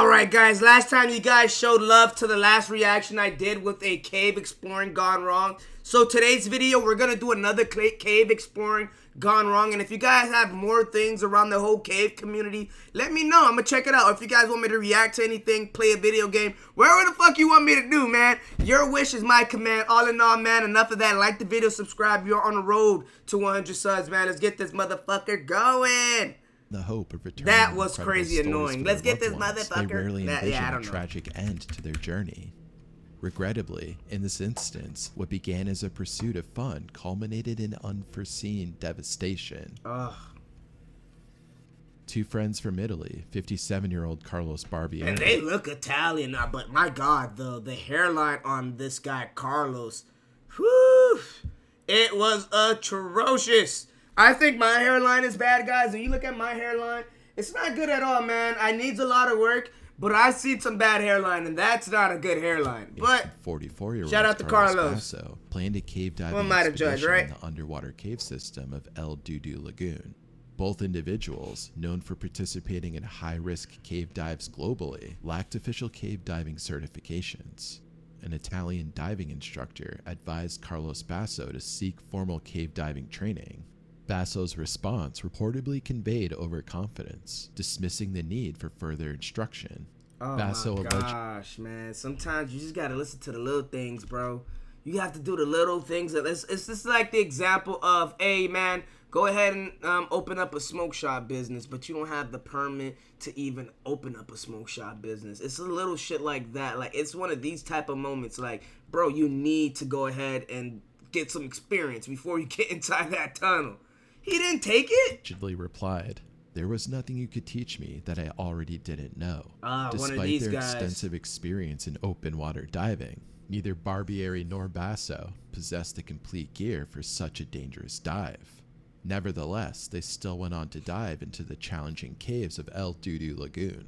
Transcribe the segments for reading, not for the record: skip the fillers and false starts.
Alright guys, last time you guys showed love to the last reaction I did with a cave exploring gone wrong. So today's video, we're gonna do another cave exploring gone wrong. And if you guys have more things around the whole cave community, let me know. I'm gonna check it out. If you guys want me to react to anything, play a video game, whatever the fuck you want me to do, man. Your wish is my command. All in all, man, enough of that. Like the video, subscribe. You're on the road to 100 subs, man. Let's get this motherfucker going. The hope of returning. That was crazy annoying. Let's get this motherfucker. They rarely envision I a don't know. tragic end to their journey. Regrettably, in this instance, what began as a pursuit of fun culminated in unforeseen devastation. Ugh. Two friends from Italy, 57-year-old Carlos Barbieri. And they look Italian now, but my God, the hairline on this guy, Carlos, whew, it was atrocious. I think my hairline is bad, guys. When you look at my hairline, it's not good at all, man. I needs a lot of work, but I've seen some bad hairline, and that's not a good hairline. But 44-year-old shout out to Carlos. Basso planned a cave diving Judge, right? in the underwater cave system of El Dudu Lagoon. Both individuals, known for participating in high-risk cave dives globally, lacked official cave diving certifications. An Italian diving instructor advised Carlos Basso to seek formal cave diving training. Basso's response reportedly conveyed overconfidence, dismissing the need for further instruction. Oh Basso my gosh, man. Sometimes you just gotta listen to the little things, bro. You have to do the little things. It's just like the example of, hey, man, go ahead and open up a smoke shop business, but you don't have the permit to even open up a smoke shop business. It's a little shit like that. Like, it's one of these type of moments. Like, bro, you need to go ahead and get some experience before you get inside that tunnel. He didn't take it? Allegedly replied, "There was nothing you could teach me that I already didn't know." Despite their extensive experience in open water diving, neither Barbieri nor Basso possessed the complete gear for such a dangerous dive. Nevertheless, they still went on to dive into the challenging caves of El Dudu Lagoon.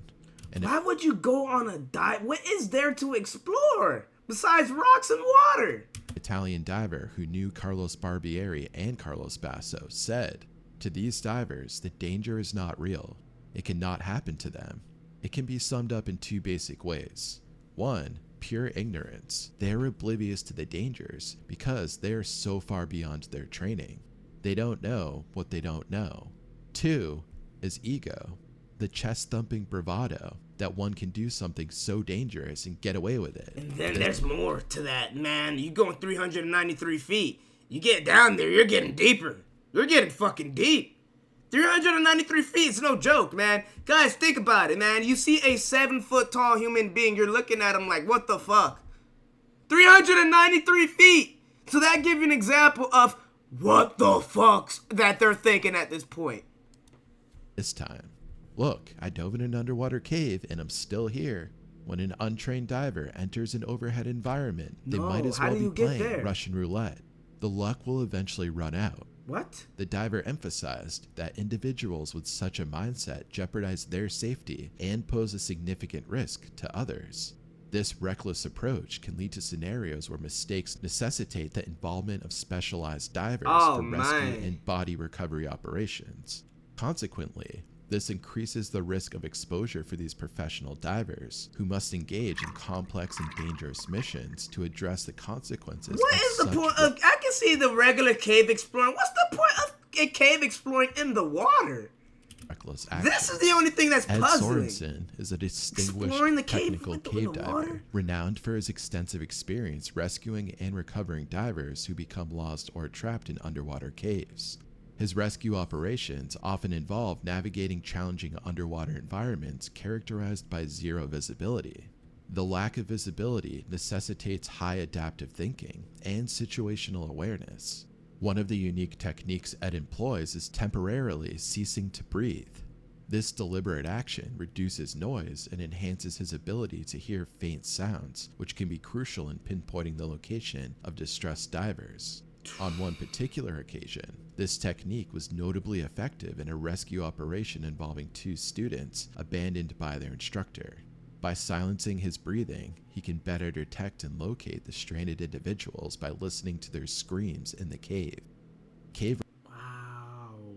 And why would you go on a dive? What is there to explore besides rocks and water? Italian diver who knew Carlos Barbieri and Carlos Basso said, "To these divers, the danger is not real. It cannot happen to them. It can be summed up in two basic ways. One, pure ignorance. They are oblivious to the dangers because they are so far beyond their training. They don't know what they don't know. Two is ego, the chest-thumping bravado that one can do something so dangerous and get away with it." And then there's more to that, man. You going 393 feet. You get down there, you're getting deeper. You're getting fucking deep. 393 feet is no joke, man. Guys, think about it, man. You see a 7-foot tall human being, you're looking at him like, what the fuck? 393 feet. So that gives you an example of what the fucks that they're thinking at this point. This time, "Look, I dove in an underwater cave and I'm still here." When an untrained diver enters an overhead environment, they might as well be playing Russian roulette. The luck will eventually run out. What? The diver emphasized that individuals with such a mindset jeopardize their safety and pose a significant risk to others. This reckless approach can lead to scenarios where mistakes necessitate the involvement of specialized divers for rescue and body recovery operations. Consequently, this increases the risk of exposure for these professional divers, who must engage in complex and dangerous missions to address the consequences. What is the point of? I can see the regular cave exploring. What's the point of a cave exploring in the water? Reckless action. This is the only thing that's puzzling. Ed Sorensen is a distinguished technical cave diver, renowned for his extensive experience rescuing and recovering divers who become lost or trapped in underwater caves. His rescue operations often involve navigating challenging underwater environments characterized by zero visibility. The lack of visibility necessitates high adaptive thinking and situational awareness. One of the unique techniques Ed employs is temporarily ceasing to breathe. This deliberate action reduces noise and enhances his ability to hear faint sounds, which can be crucial in pinpointing the location of distressed divers. On one particular occasion, this technique was notably effective in a rescue operation involving two students abandoned by their instructor. By silencing his breathing, he can better detect and locate the stranded individuals by listening to their screams in the cave. Wow.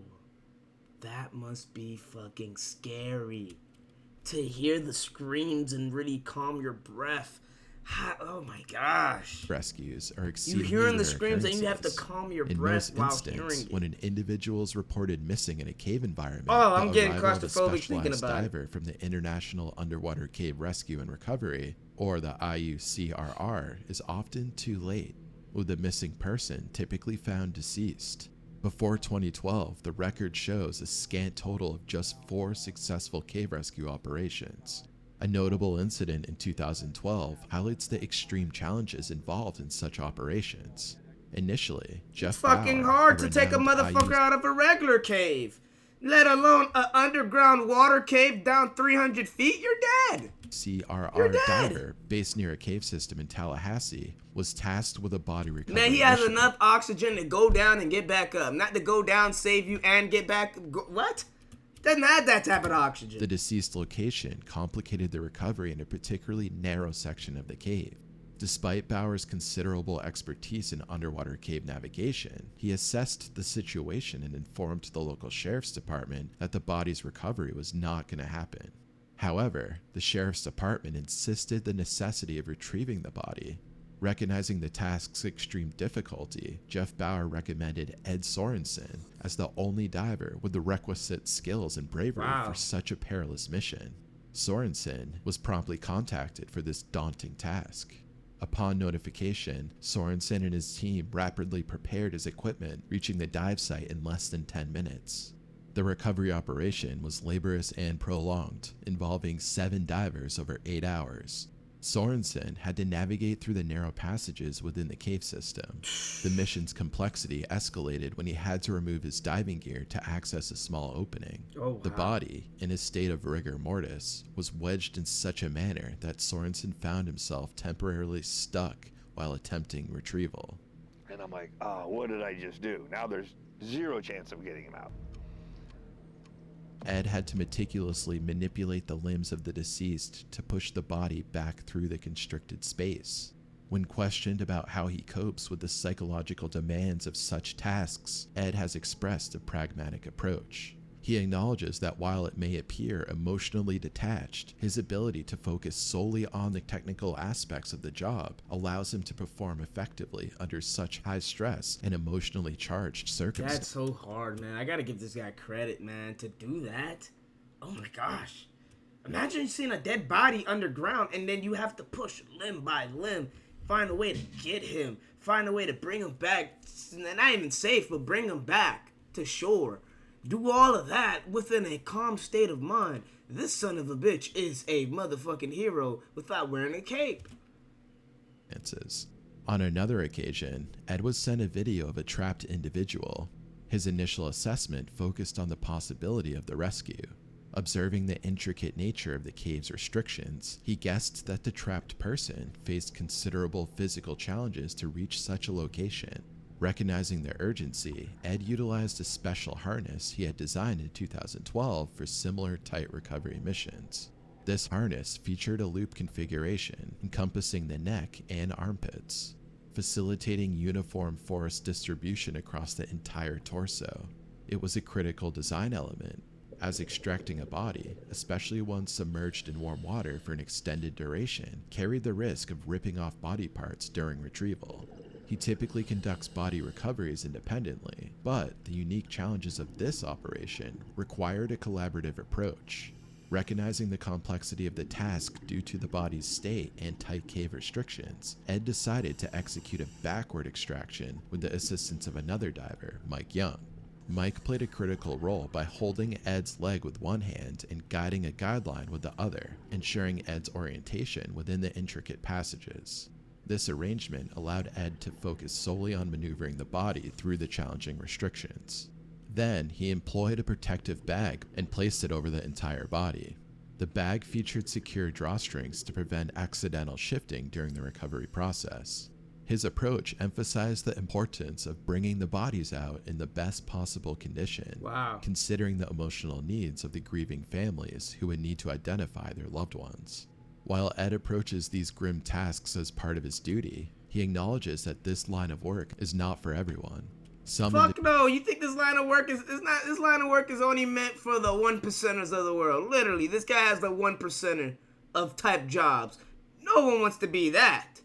That must be fucking scary. to hear the screams and really calm your breath. Oh my gosh. Rescues are You exceedingly hearing the rare screams and you have to occurrences. calm your In breath most while hearing instances, it. when an individual is reported missing in a cave environment, Oh, I'm the getting arrival of a claustrophobic thinking specialized about it. diver from the International Underwater Cave Rescue and Recovery, or the IUCRR, is often too late, with the missing person typically found deceased. Before 2012, the record shows a scant total of just 4 successful cave rescue operations. A notable incident in 2012 highlights the extreme challenges involved in such operations. Initially, It's Jeff fucking Bauer, hard to take a renowned motherfucker out of a regular cave. Let alone an underground water cave down 300 feet, you're dead. You're CRR dead. diver based near a cave system in Tallahassee was tasked with a body recovery Man, he has mission. enough oxygen to go down and get back up. Not to go down, save you, and get back. What? Doesn't have that type of oxygen. The deceased location complicated the recovery in a particularly narrow section of the cave. Despite Bauer's considerable expertise in underwater cave navigation, he assessed the situation and informed the local sheriff's department that the body's recovery was not going to happen. However, the sheriff's department insisted the necessity of retrieving the body. Recognizing the task's extreme difficulty, Jeff Bauer recommended Ed Sorensen as the only diver with the requisite skills and bravery for such a perilous mission. Sorensen was promptly contacted for this daunting task. Upon notification, Sorensen and his team rapidly prepared his equipment, reaching the dive site in less than 10 minutes. The recovery operation was laborious and prolonged, involving 7 divers over 8 hours. Sorensen had to navigate through the narrow passages within the cave system. The mission's complexity escalated when he had to remove his diving gear to access a small opening. The body, in a state of rigor mortis, was wedged in such a manner that Sorensen found himself temporarily stuck while attempting retrieval. And I'm like, oh, what did I just do? Now there's 0 chance of getting him out. Ed had to meticulously manipulate the limbs of the deceased to push the body back through the constricted space. When questioned about how he copes with the psychological demands of such tasks, Ed has expressed a pragmatic approach. He acknowledges that while it may appear emotionally detached, his ability to focus solely on the technical aspects of the job allows him to perform effectively under such high stress and emotionally charged circumstances. That's so hard, man. I gotta give this guy credit, man, to do that. Oh my gosh. Imagine seeing a dead body underground and then you have to push limb by limb, find a way to get him, find a way to bring him back, not even safe, but bring him back to shore. Do all of that within a calm state of mind. This son of a bitch is a motherfucking hero without wearing a cape. On another occasion, Ed was sent a video of a trapped individual. His initial assessment focused on the possibility of the rescue. Observing the intricate nature of the cave's restrictions, he guessed that the trapped person faced considerable physical challenges to reach such a location. Recognizing the urgency, Ed utilized a special harness he had designed in 2012 for similar tight recovery missions. This harness featured a loop configuration encompassing the neck and armpits, facilitating uniform force distribution across the entire torso. It was a critical design element, as extracting a body, especially one submerged in warm water for an extended duration, carried the risk of ripping off body parts during retrieval. He typically conducts body recoveries independently, but the unique challenges of this operation required a collaborative approach. Recognizing the complexity of the task due to the body's state and tight cave restrictions, Ed decided to execute a backward extraction with the assistance of another diver, Mike Young. Mike played a critical role by holding Ed's leg with one hand and guiding a guideline with the other, ensuring Ed's orientation within the intricate passages. This arrangement allowed Ed to focus solely on maneuvering the body through the challenging restrictions. Then, he employed a protective bag and placed it over the entire body. The bag featured secure drawstrings to prevent accidental shifting during the recovery process. His approach emphasized the importance of bringing the bodies out in the best possible condition, considering the emotional needs of the grieving families who would need to identify their loved ones. While Ed approaches these grim tasks as part of his duty, he acknowledges that this line of work is not for everyone. Fuck no, you think this line of work is not, this line of work is only meant for the 1%ers of the world. Literally, this guy has the 1%er of type jobs. No one wants to be that.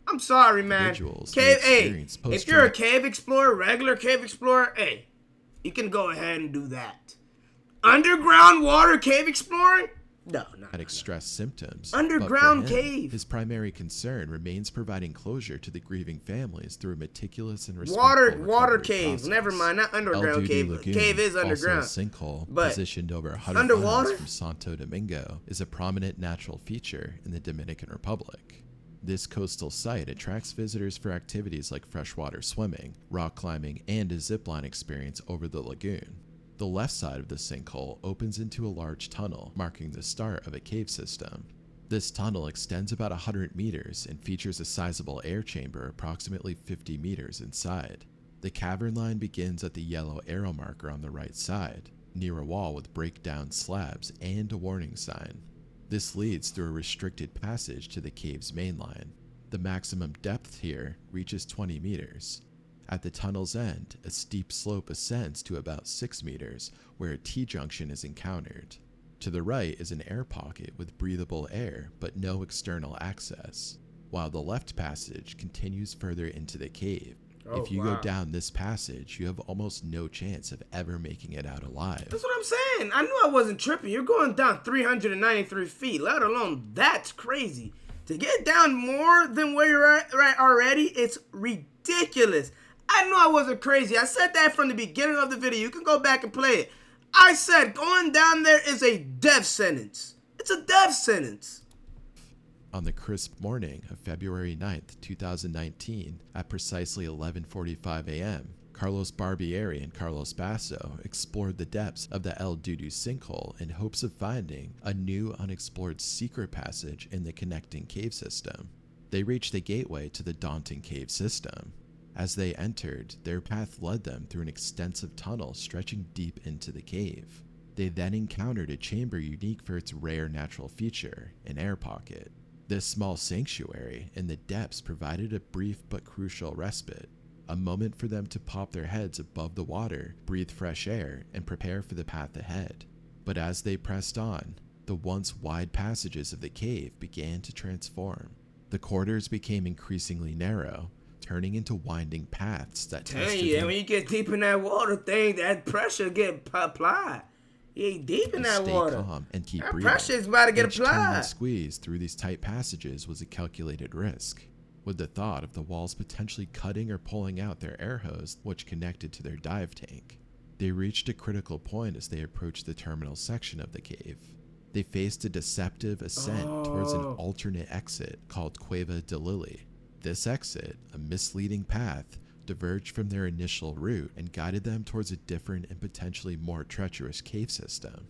I'm sorry, man. If you're a cave explorer, regular cave explorer, hey, you can go ahead and do that. Underground water cave exploring? No. Stress symptoms. Underground cave. His primary concern remains providing closure to the grieving families through a meticulous and responsible water cave. Never mind, not underground cave. Lagoon, cave is underground. Also a sinkhole, but positioned over 100 miles from Santo Domingo, is a prominent natural feature in the Dominican Republic. This coastal site attracts visitors for activities like freshwater swimming, rock climbing, and a zipline experience over the lagoon. The left side of the sinkhole opens into a large tunnel, marking the start of a cave system. This tunnel extends about 100 meters and features a sizable air chamber approximately 50 meters inside. The cavern line begins at the yellow arrow marker on the right side, near a wall with breakdown slabs and a warning sign. This leads through a restricted passage to the cave's main line. The maximum depth here reaches 20 meters. At the tunnel's end, a steep slope ascends to about 6 meters, where a T-junction is encountered. To the right is an air pocket with breathable air, but no external access, while the left passage continues further into the cave. If you go down this passage, you have almost no chance of ever making it out alive. That's what I'm saying. I knew I wasn't tripping. You're going down 393 feet, let alone that's crazy. To get down more than where you're at right already, it's ridiculous. I knew I wasn't crazy. I said that from the beginning of the video. You can go back and play it. I said going down there is a death sentence. It's a death sentence. On the crisp morning of February 9th, 2019, at precisely 11:45 a.m., Carlos Barbieri and Carlos Basso explored the depths of the El Dudu sinkhole in hopes of finding a new unexplored secret passage in the connecting cave system. They reached the gateway to the daunting cave system. As they entered, their path led them through an extensive tunnel stretching deep into the cave. They then encountered a chamber unique for its rare natural feature, an air pocket. This small sanctuary in the depths provided a brief but crucial respite, a moment for them to pop their heads above the water, breathe fresh air, and prepare for the path ahead. But as they pressed on, the once wide passages of the cave began to transform. The corridors became increasingly narrow, turning into winding paths that tested them. When you get deep in that water thing, that pressure get applied. You ain't deep in that water. Stay calm and keep that breathing. Pressure is about to get applied. Turn and squeeze through these tight passages was a calculated risk, with the thought of the walls potentially cutting or pulling out their air hose, which connected to their dive tank. They reached a critical point as they approached the terminal section of the cave. They faced a deceptive ascent towards an alternate exit called Cueva de Lily. This exit, a misleading path, diverged from their initial route and guided them towards a different and potentially more treacherous cave system.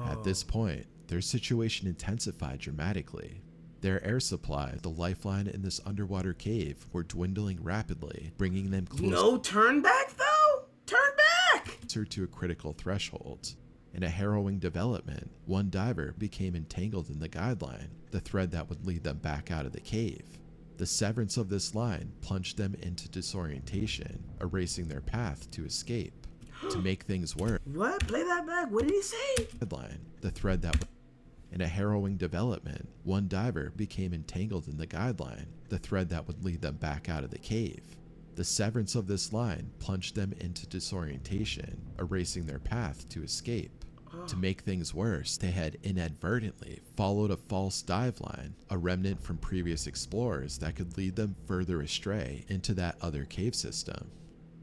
At this point, their situation intensified dramatically. Their air supply, the lifeline in this underwater cave, were dwindling rapidly, bringing them closer. No turn back though? Turn back! To a critical threshold. In a harrowing development, one diver became entangled in the guideline, the thread that would lead them back out of the cave. The severance of this line plunged them into disorientation, erasing their path to escape. To make things worse, what? Play that back. What did he say? The thread that in a harrowing development, one diver became entangled in the guideline, the thread that would lead them back out of the cave. The severance of this line plunged them into disorientation, erasing their path to escape. To make things worse, they had inadvertently followed a false dive line, a remnant from previous explorers that could lead them further astray into that other cave system.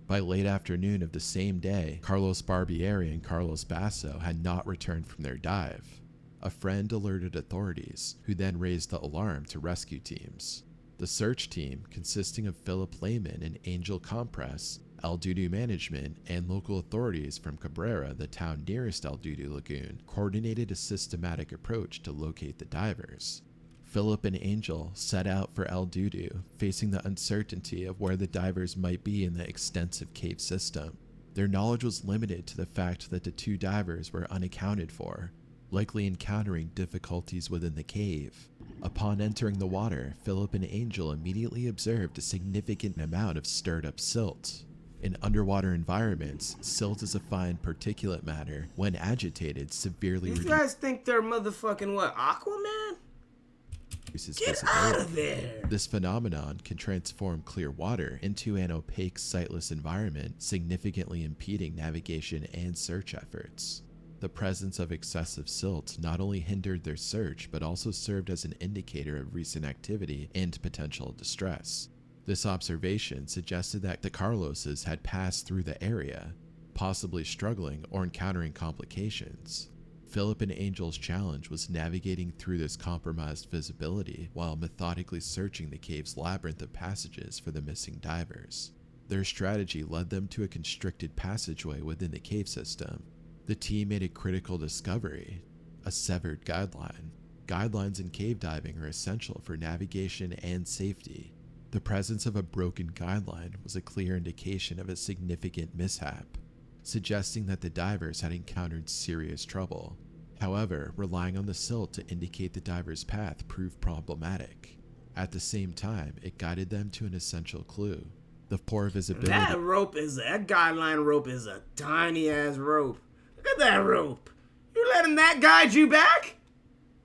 By late afternoon of the same day, Carlos Barbieri and Carlos Basso had not returned from their dive. A friend alerted authorities, who then raised the alarm to rescue teams. The search team, consisting of Philip Lehman and Angel Compress, El Dudu management, and local authorities from Cabrera, the town nearest El Dudu Lagoon, coordinated a systematic approach to locate the divers. Philip and Angel set out for El Dudu, facing the uncertainty of where the divers might be in the extensive cave system. Their knowledge was limited to the fact that the two divers were unaccounted for, likely encountering difficulties within the cave. Upon entering the water, Philip and Angel immediately observed a significant amount of stirred up silt. In underwater environments, silt is a fine particulate matter. When agitated, severely These guys think they're motherfucking what, Aquaman? reduces Get visibility. out of there! This phenomenon can transform clear water into an opaque, sightless environment, significantly impeding navigation and search efforts. The presence of excessive silt not only hindered their search, but also served as an indicator of recent activity and potential distress. This observation suggested that the Carloses had passed through the area, possibly struggling or encountering complications. Philip and Angel's challenge was navigating through this compromised visibility while methodically searching the cave's labyrinth of passages for the missing divers. Their strategy led them to a constricted passageway within the cave system. The team made a critical discovery: a severed guideline. Guidelines in cave diving are essential for navigation and safety. The presence of a broken guideline was a clear indication of a significant mishap, suggesting that the divers had encountered serious trouble. However, relying on the silt to indicate the diver's path proved problematic. At the same time, it guided them to an essential clue: the poor visibility. That guideline rope is a tiny ass rope. Look at that rope. You letting that guide you back?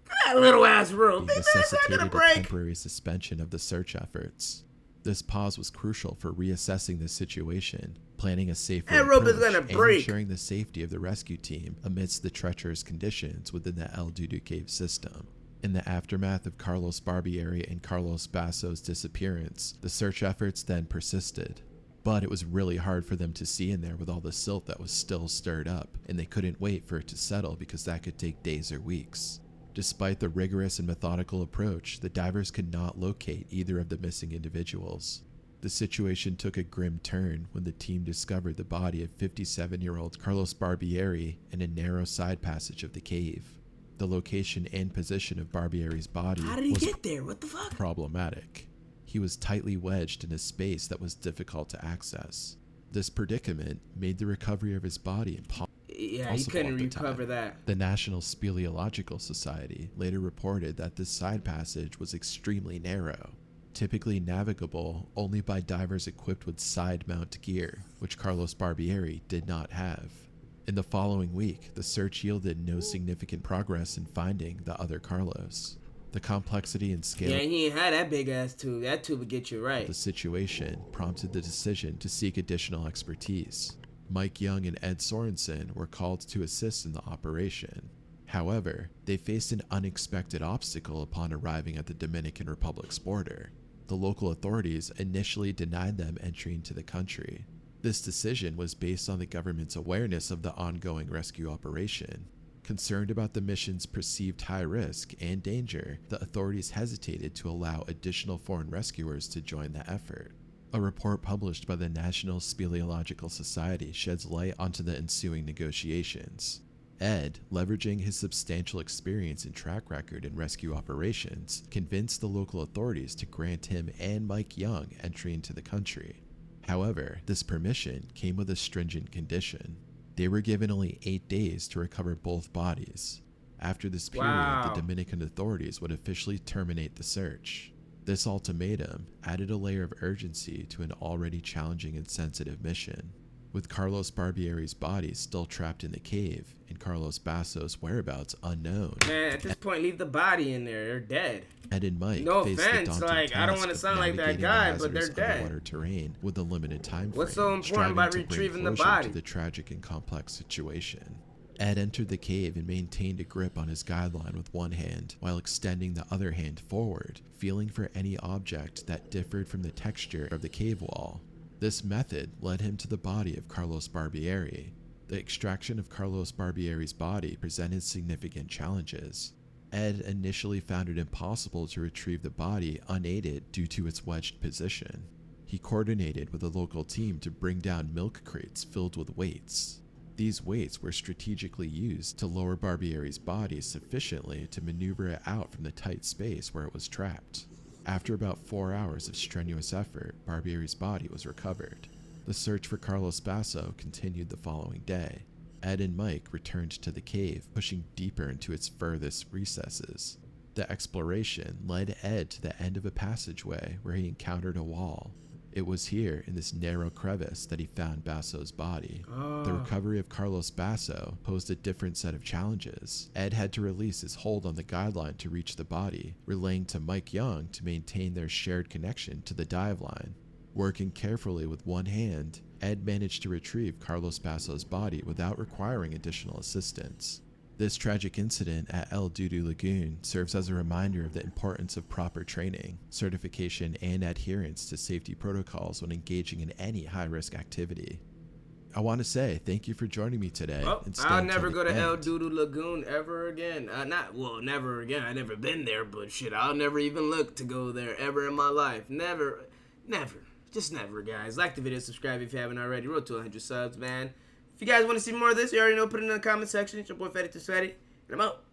Look at that little ass rope. That's not necessitated gonna a break. temporary suspension of the search efforts. This pause was crucial for reassessing the situation, planning a safer That rope is approach, gonna and break. ensuring the safety of the rescue team amidst the treacherous conditions within the El Dudu cave system. In the aftermath of Carlos Barbieri and Carlos Basso's disappearance, the search efforts then persisted. But it was really hard for them to see in there with all the silt that was still stirred up, and they couldn't wait for it to settle because that could take days or weeks. Despite the rigorous and methodical approach, the divers could not locate either of the missing individuals. The situation took a grim turn when the team discovered the body of 57-year-old Carlos Barbieri in a narrow side passage of the cave. The location and position of Barbieri's body How did he was get there? What the fuck? problematic. He was tightly wedged in a space that was difficult to access. This predicament made the recovery of his body impossible. Yeah, he couldn't recover that. The National Speleological Society later reported that this side passage was extremely narrow, typically navigable only by divers equipped with side mount gear, which Carlos Barbieri did not have. In the following week, the search yielded no significant progress in finding the other Carlos. The complexity and scale Yeah, he ain't had that big ass tube. That tube would get you right. of the situation prompted the decision to seek additional expertise. Mike Young and Ed Sorensen were called to assist in the operation. However, they faced an unexpected obstacle upon arriving at the Dominican Republic's border. The local authorities initially denied them entry into the country. This decision was based on the government's awareness of the ongoing rescue operation. Concerned about the mission's perceived high risk and danger, the authorities hesitated to allow additional foreign rescuers to join the effort. A report published by the National Speleological Society sheds light onto the ensuing negotiations. Ed, leveraging his substantial experience and track record in rescue operations, convinced the local authorities to grant him and Mike Young entry into the country. However, this permission came with a stringent condition. They were given only 8 days to recover both bodies. After this period, the Dominican authorities would officially terminate the search. This ultimatum added a layer of urgency to an already challenging and sensitive mission. With Carlos Barbieri's body still trapped in the cave and Carlos Basso's whereabouts unknown. Man, at this point, leave the body in there. They're dead. Ed and Mike No faced offense, the daunting like, I don't task want to of sound like that navigating the guy, but they're hazardous dead. underwater terrain with a limited time frame, What's so important striving about to bring retrieving the closure body? to the tragic and complex situation. Ed entered the cave and maintained a grip on his guideline with one hand, while extending the other hand forward, feeling for any object that differed from the texture of the cave wall. This method led him to the body of Carlos Barbieri. The extraction of Carlos Barbieri's body presented significant challenges. Ed initially found it impossible to retrieve the body unaided due to its wedged position. He coordinated with a local team to bring down milk crates filled with weights. These weights were strategically used to lower Barbieri's body sufficiently to maneuver it out from the tight space where it was trapped. After about 4 hours of strenuous effort, Barbieri's body was recovered. The search for Carlos Basso continued the following day. Ed and Mike returned to the cave, pushing deeper into its furthest recesses. The exploration led Ed to the end of a passageway where he encountered a wall. It was here, in this narrow crevice, that he found Basso's body. The recovery of Carlos Basso posed a different set of challenges. Ed had to release his hold on the guideline to reach the body, relaying to Mike Young to maintain their shared connection to the dive line. Working carefully with one hand, Ed managed to retrieve Carlos Basso's body without requiring additional assistance. This tragic incident at El Dudu Lagoon serves as a reminder of the importance of proper training, certification, and adherence to safety protocols when engaging in any high-risk activity. I want to say thank you for joining me today. Well, I'll never go to El Dudu Lagoon ever again. Never again. I've never been there, but shit, I'll never even look to go there ever in my life. Never. Just never, guys. Like the video, subscribe if you haven't already. Road to 100 subs, man. If you guys want to see more of this, you already know, put it in the comment section. It's your boy Fetti to Squeezed, and I'm out.